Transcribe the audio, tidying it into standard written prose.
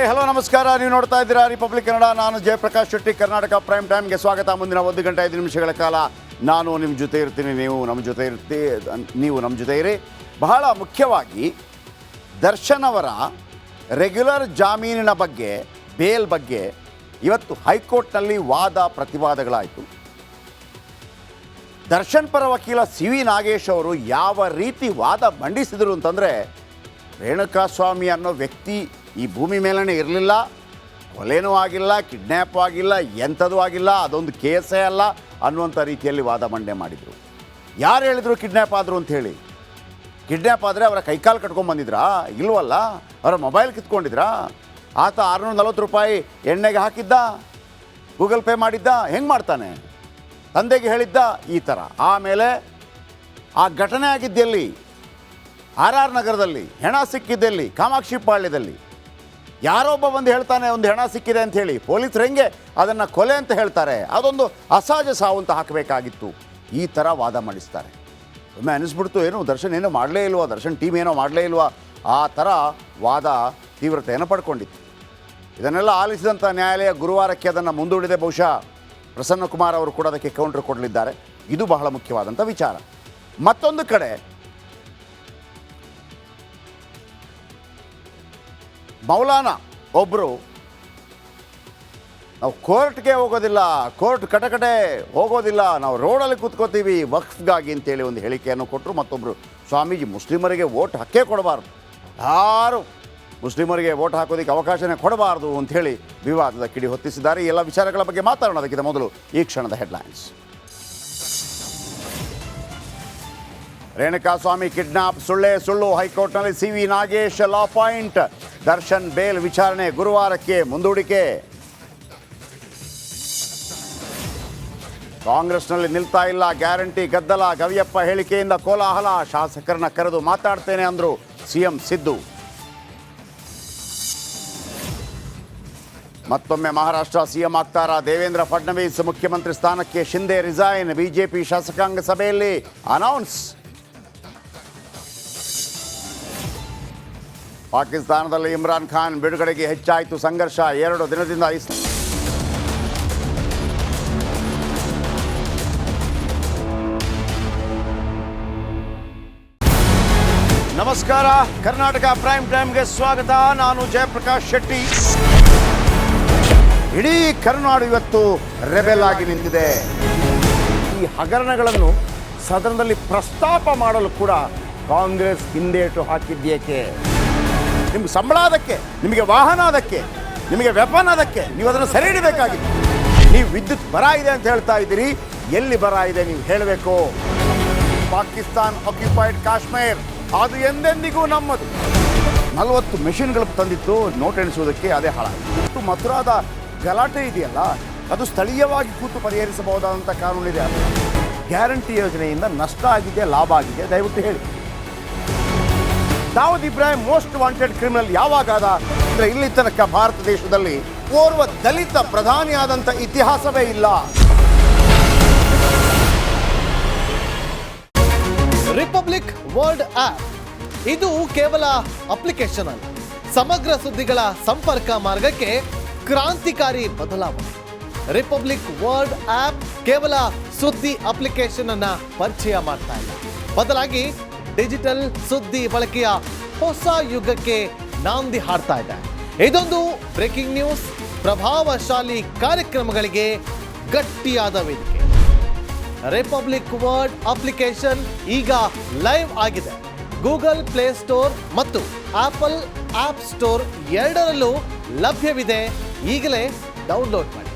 Hi hello ನಮಸ್ಕಾರ. ನೀವು ನೋಡ್ತಾ ಇದ್ದೀರಾ ರಿಪಬ್ಲಿಕ್ ಕನ್ನಡ. ನಾನು ಜಯಪ್ರಕಾಶ್ ಶೆಟ್ಟಿ. ಕರ್ನಾಟಕ ಪ್ರೈಮ್ ಟೈಮ್ಗೆ ಸ್ವಾಗತ. ಮುಂದಿನ 1 ಗಂಟೆ 5 ನಿಮಿಷಗಳ ಕಾಲ ನಾನು ನಿಮ್ಮ ಜೊತೆ ಇರ್ತೀನಿ, ನೀವು ನಮ್ಮ ಜೊತೆ ಇರಿ. ಬಹಳ ಮುಖ್ಯವಾಗಿ ದರ್ಶನ್ ಅವರ ರೆಗ್ಯುಲರ್ ಜಾಮೀನಿನ ಬಗ್ಗೆ, ಬೇಲ್ ಬಗ್ಗೆ ಇವತ್ತು ಹೈಕೋರ್ಟ್ನಲ್ಲಿ ವಾದ ಪ್ರತಿವಾದಗಳಾಯಿತು. ದರ್ಶನ್ ಪರ ವಕೀಲ CV ನಾಗೇಶ್ ಅವರು ಯಾವ ರೀತಿ ವಾದ ಮಂಡಿಸಿದರು ಅಂತಂದರೆ, ರೇಣುಕಾಸ್ವಾಮಿ ಅನ್ನೋ ವ್ಯಕ್ತಿ ಈ ಭೂಮಿ ಮೇಲೇ ಇರಲಿಲ್ಲ, ಕೊಲೆನೂ ಆಗಿಲ್ಲ, ಕಿಡ್ನ್ಯಾಪ್ ಆಗಿಲ್ಲ, ಎಂಥದೂ ಆಗಿಲ್ಲ, ಅದೊಂದು ಕೇಸೇ ಅಲ್ಲ ಅನ್ನುವಂಥ ರೀತಿಯಲ್ಲಿ ವಾದ ಮಂಡನೆ ಮಾಡಿದರು. ಯಾರು ಹೇಳಿದರು ಕಿಡ್ನ್ಯಾಪ್ ಆದರು ಅಂಥೇಳಿ? ಕಿಡ್ನ್ಯಾಪ್ ಆದರೆ ಅವರ ಕೈಕಾಲು ಕಟ್ಕೊಂಡ್ಬಂದಿದ್ರಾ? ಇಲ್ವಲ್ಲ. ಅವರ ಮೊಬೈಲ್ ಕಿತ್ಕೊಂಡಿದ್ರಾ? ಆತ 640 ರೂಪಾಯಿ ಎಣ್ಣೆಗೆ ಹಾಕಿದ್ದ, ಗೂಗಲ್ ಪೇ ಮಾಡಿದ್ದ, ಹೆಂಗೆ ಮಾಡ್ತಾನೆ? ತಂದೆಗೆ ಹೇಳಿದ್ದ ಈ ಥರ. ಆಮೇಲೆ ಆ ಘಟನೆ ಆಗಿದ್ದೆಲ್ಲಿ? RR ನಗರದಲ್ಲಿ. ಹೆಣ ಸಿಕ್ಕಿದ್ದೆಲ್ಲಿ? ಕಾಮಾಕ್ಷಿ ಪಾಳ್ಯದಲ್ಲಿ. ಯಾರೊಬ್ಬ ಬಂದು ಹೇಳ್ತಾನೆ ಒಂದು ಹೆಣ ಸಿಕ್ಕಿದೆ ಅಂಥೇಳಿ, ಪೊಲೀಸರು ಹೆಂಗೆ ಅದನ್ನು ಕೊಲೆ ಅಂತ ಹೇಳ್ತಾರೆ? ಅದೊಂದು ಅಸಹಜ ಸಾವು ಅಂತ ಹಾಕಬೇಕಾಗಿತ್ತು. ಈ ಥರ ವಾದ ಮಾಡಿಸ್ತಾರೆ. ಒಮ್ಮೆ ಅನಿಸ್ಬಿಡ್ತು, ಏನು ದರ್ಶನ್ ಏನೋ ಮಾಡಲೇ ಇಲ್ವಾ, ದರ್ಶನ್ ಟೀಮ್ ಏನೋ ಮಾಡಲೇ ಇಲ್ವಾ, ಆ ಥರ ವಾದ ತೀವ್ರತೆಯನ್ನು ಪಡ್ಕೊಂಡಿತ್ತು. ಇದನ್ನೆಲ್ಲ ಆಲಿಸಿದಂಥ ನ್ಯಾಯಾಲಯ ಗುರುವಾರಕ್ಕೆ ಅದನ್ನು ಮುಂದೂಡಿದೆ. ಬಹುಶಃ ಪ್ರಸನ್ನ ಕುಮಾರ್ ಅವರು ಕೂಡ ಅದಕ್ಕೆ ಕೌಂಟರ್ ಕೊಡಲಿದ್ದಾರೆ. ಇದು ಬಹಳ ಮುಖ್ಯವಾದಂಥ ವಿಚಾರ. ಮತ್ತೊಂದು ಕಡೆ ಮೌಲಾನಾ ಒಬ್ಬರು, ನಾವು ಕೋರ್ಟ್ಗೆ ಹೋಗೋದಿಲ್ಲ, ಕೋರ್ಟ್ ಕಟಕಟೆ ಹೋಗೋದಿಲ್ಲ, ನಾವು ರೋಡಲ್ಲಿ ಕೂತ್ಕೋತೀವಿ ವಕ್ಫ್ಗಾಗಿ ಅಂತೇಳಿ ಒಂದು ಹೇಳಿಕೆಯನ್ನು ಕೊಟ್ಟರು. ಮತ್ತೊಬ್ಬರು, ಸ್ವಾಮೀಜಿ ಮುಸ್ಲಿಮರಿಗೆ ವೋಟ್ ಹಕ್ಕೇ ಕೊಡಬಾರ್ದು, ಯಾರು ಮುಸ್ಲಿಮರಿಗೆ ವೋಟ್ ಹಾಕೋದಕ್ಕೆ ಅವಕಾಶನೇ ಕೊಡಬಾರ್ದು ಅಂಥೇಳಿ ವಿವಾದದ ಕಿಡಿ ಹೊತ್ತಿಸಿದ್ದಾರೆ. ಈ ಎಲ್ಲ ವಿಚಾರಗಳ ಬಗ್ಗೆ ಮಾತಾಡೋದಕ್ಕಿಂತ ಮೊದಲು ಈ ಕ್ಷಣದ ಹೆಡ್ಲೈನ್ಸ್. ರೇಣುಕಾಸ್ವಾಮಿ ಕಿಡ್ನಾಪ್ ಸುಳ್ಳೇ ಸುಳ್ಳು, ಹೈಕೋರ್ಟ್ನಲ್ಲಿ CV ನಾಗೇಶ್ ಲಾ ಪಾಯಿಂಟ್. ದರ್ಶನ್ ಬೇಲ್ ವಿಚಾರಣೆ ಗುರುವಾರಕ್ಕೆ ಮುಂದೂಡಿಕೆ. ಕಾಂಗ್ರೆಸ್ನಲ್ಲಿ ನಿಲ್ತಾ ಇಲ್ಲ, ಗ್ಯಾರಂಟಿ ಗದ್ದಲ, ಗವಿಯಪ್ಪ ಹೇಳಿಕೆಯಿಂದ ಕೋಲಾಹಲ. ಶಾಸಕರನ್ನ ಕರೆದು ಮಾತಾಡ್ತೇನೆ ಅಂದರು CM ಸಿದ್ದು. ಮತ್ತೊಮ್ಮೆ ಮಹಾರಾಷ್ಟ್ರ CM ಆಗ್ತಾರಾ ದೇವೇಂದ್ರ ಫಡ್ನವೀಸ್? ಮುಖ್ಯಮಂತ್ರಿ ಸ್ಥಾನಕ್ಕೆ ಶಿಂದೆ ರಿಸೈನ್. ಬಿಜೆಪಿ ಶಾಸಕಾಂಗ ಸಭೆಯಲ್ಲಿ ಅನೌನ್ಸ್. ಪಾಕಿಸ್ತಾನದಲ್ಲಿ ಇಮ್ರಾನ್ ಖಾನ್ ಬಿಡುಗಡೆಗೆ ಹೆಚ್ಚಾಯಿತು ಸಂಘರ್ಷ. 2 ದಿನದಿಂದ ನಮಸ್ಕಾರ. ಕರ್ನಾಟಕ ಪ್ರೈಮ್ ಟೈಮ್ಗೆ ಸ್ವಾಗತ. ನಾನು ಜಯಪ್ರಕಾಶ್ ಶೆಟ್ಟಿ. ಇಡೀ ಕರ್ನಾಡು ಇವತ್ತು ರೆಬೆಲ್ ಆಗಿ ನಿಂತಿದೆ. ಈ ಹಗರಣಗಳನ್ನು ಸದನದಲ್ಲಿ ಪ್ರಸ್ತಾಪ ಮಾಡಲು ಕೂಡ ಕಾಂಗ್ರೆಸ್ ಹಿಂದೇಟು ಹಾಕಿದ್ದೇಕೆ? ನಿಮ್ಗೆ ಸಂಬಳ ಅದಕ್ಕೆ, ನಿಮಗೆ ವಾಹನ ಅದಕ್ಕೆ, ನಿಮಗೆ ವೆಪನ್ ಅದಕ್ಕೆ, ನೀವು ಅದನ್ನು ಸೆರೆ ಹಿಡಿಬೇಕಾಗಿತ್ತು. ನೀವು ವಿದ್ಯುತ್ ಬರ ಇದೆ ಅಂತ ಹೇಳ್ತಾ ಇದ್ದೀರಿ, ಎಲ್ಲಿ ಬರ ಇದೆ ನೀವು ಹೇಳಬೇಕು. ಪಾಕಿಸ್ತಾನ್ ಆಕ್ಯುಪೈಡ್ ಕಾಶ್ಮೀರ್ ಅದು ಎಂದೆಂದಿಗೂ ನಮ್ಮದು. 40 ಮೆಷಿನ್ಗಳು ತಂದಿತ್ತು ನೋಟ್ ಎಣಿಸುವುದಕ್ಕೆ, ಅದೇ ಹಾಳಾಯಿತು. ಮಥುರಾದ ಗಲಾಟೆ ಇದೆಯಲ್ಲ, ಅದು ಸ್ಥಳೀಯವಾಗಿ ಕೂತು ಪರಿಹರಿಸಬಹುದಾದಂಥ ಕಾನೂನಿದೆ. ಗ್ಯಾರಂಟಿ ಯೋಜನೆಯಿಂದ ನಷ್ಟ ಆಗಿದೆ, ಲಾಭ ಆಗಿದೆ, ದಯವಿಟ್ಟು ಹೇಳಿ. Dawood Ibrahim most wanted criminal ಯಾವಾಗಾದ ಅಂದರೆ, ಇಲ್ಲಿ ತನಕ ಭಾರತ ದೇಶದಲ್ಲಿ ಓರ್ವ ದಲಿತ ಪ್ರಧಾನಿಯಾದಂಥ ಇತಿಹಾಸವೇ ಇಲ್ಲ. ರಿಪಬ್ಲಿಕ್ ವರ್ಲ್ಡ್ ಆಪ್ ಇದು ಕೇವಲ ಅಪ್ಲಿಕೇಶನ್ ಅಲ್ಲ, ಸಮಗ್ರ ಸುದ್ದಿಗಳ ಸಂಪರ್ಕ ಮಾರ್ಗಕ್ಕೆ ಕ್ರಾಂತಿಕಾರಿ ಬದಲಾವಣೆ. ರಿಪಬ್ಲಿಕ್ ವರ್ಲ್ಡ್ ಆಪ್ ಕೇವಲ ಸುದ್ದಿ ಅಪ್ಲಿಕೇಶನ್ ಅನ್ನ ಪರಿಚಯ ಮಾಡ್ತಾ ಇಲ್ಲ, ಬದಲಾಗಿ ಡಿಜಿಟಲ್ ಸುದ್ದಿ ಬಳಕೆಯ ಹೊಸ ಯುಗಕ್ಕೆ ನಾಂದಿ ಹಾಡ್ತಾ ಇದೆ. ಇದೊಂದು ಬ್ರೇಕಿಂಗ್ ನ್ಯೂಸ್, ಪ್ರಭಾವಶಾಲಿ ಕಾರ್ಯಕ್ರಮಗಳಿಗೆ ಗಟ್ಟಿಯಾದ ವೇದಿಕೆ. ರಿಪಬ್ಲಿಕ್ ವರ್ಲ್ಡ್ ಅಪ್ಲಿಕೇಶನ್ ಈಗ ಲೈವ್ ಆಗಿದೆ. ಗೂಗಲ್ ಪ್ಲೇ ಸ್ಟೋರ್ ಮತ್ತು ಆಪಲ್ ಆಪ್ ಸ್ಟೋರ್ ಎರಡರಲ್ಲೂ ಲಭ್ಯವಿದೆ. ಈಗಲೇ ಡೌನ್ಲೋಡ್ ಮಾಡಿ.